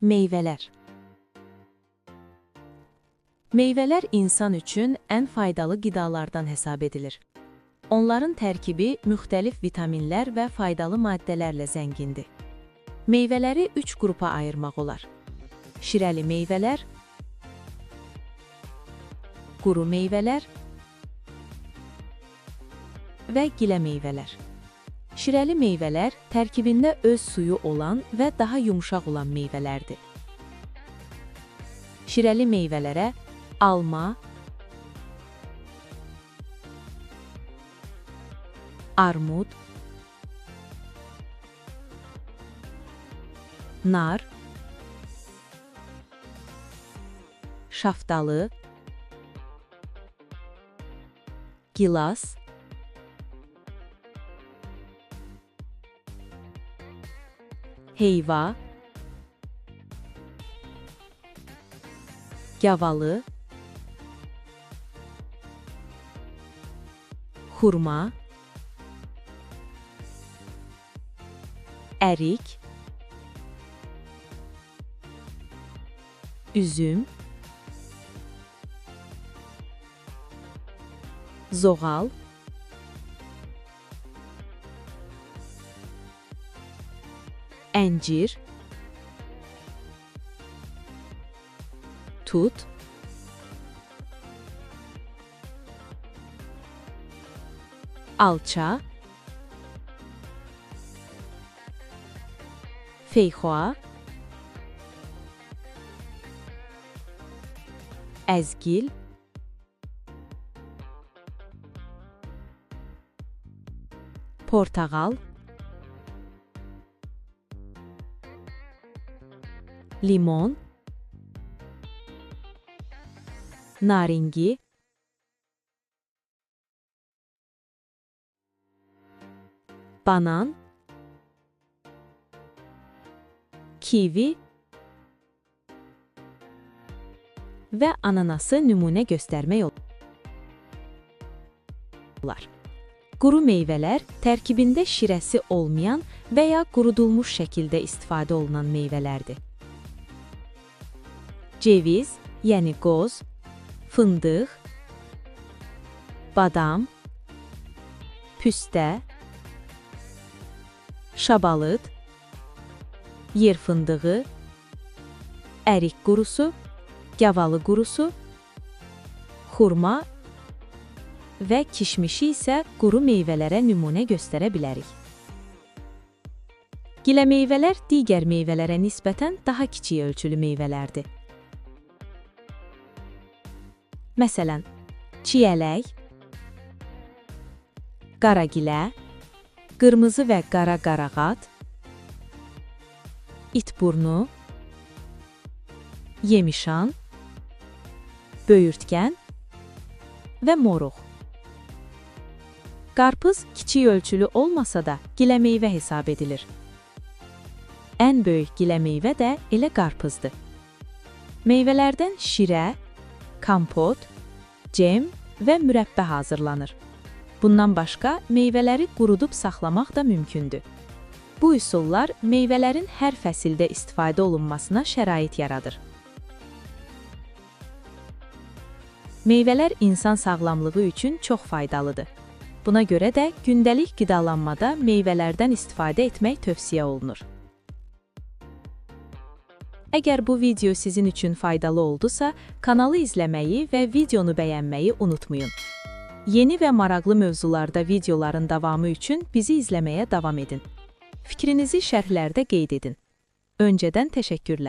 Meyvələr. Meyvələr insan üçün ən faydalı qidalardan hesab edilir. Onların tərkibi müxtəlif vitaminlər və faydalı maddələrlə zəngindir. Meyvələri 3 qrupa ayırmaq olar. Şirəli meyvələr, quru meyvələr və gilə meyvələr. Şirəli meyvələr tərkibində öz suyu olan və daha yumşaq olan meyvələrdir. Şirəli meyvələrə alma, armud, nar, şaftalı, gilas, heyva, gavalı, xurma, ərik, üzüm, zoğal, əncir, tut, alça, feyxoa, əzgil, portağal, limon, naringi, banan, kivi və ananası nümunə göstərmək olar. Quru meyvələr tərkibində şirəsi olmayan və ya qurudulmuş şəkildə istifadə olunan meyvələrdir. Ceviz, yəni qoz, fındıq, badam, püstə, şabalıd, yer fındığı, ərik qurusu, gavalı qurusu, xurma və kişmişi isə quru meyvələrə nümunə göstərə bilərik. Gilə meyvələr digər meyvələrə nisbətən daha kiçik ölçülü meyvələrdir. Məsələn, çiyələk, qaragilə, qırmızı və qara qarağat, itburnu, yemişan, böyürtkən və moruq. Qarpız kiçik ölçülü olmasa da gilə meyvə hesab edilir. Ən böyük gilə meyvə də elə qarpızdır. Meyvələrdən şirə, kompot, cem və mürəbbə hazırlanır. Bundan başqa, meyvələri qurudub saxlamaq da mümkündür. Bu üsullar meyvələrin hər fəsildə istifadə olunmasına şərait yaradır. Meyvələr insan sağlamlığı üçün çox faydalıdır. Buna görə də gündəlik qidalanmada meyvələrdən istifadə etmək tövsiyə olunur. Əgər bu video sizin üçün faydalı oldusa, kanalı izləməyi və videonu bəyənməyi unutmayın. Yeni və maraqlı mövzularda videoların davamı üçün bizi izləməyə davam edin. Fikrinizi şərhlərdə qeyd edin. Öncədən təşəkkürlər.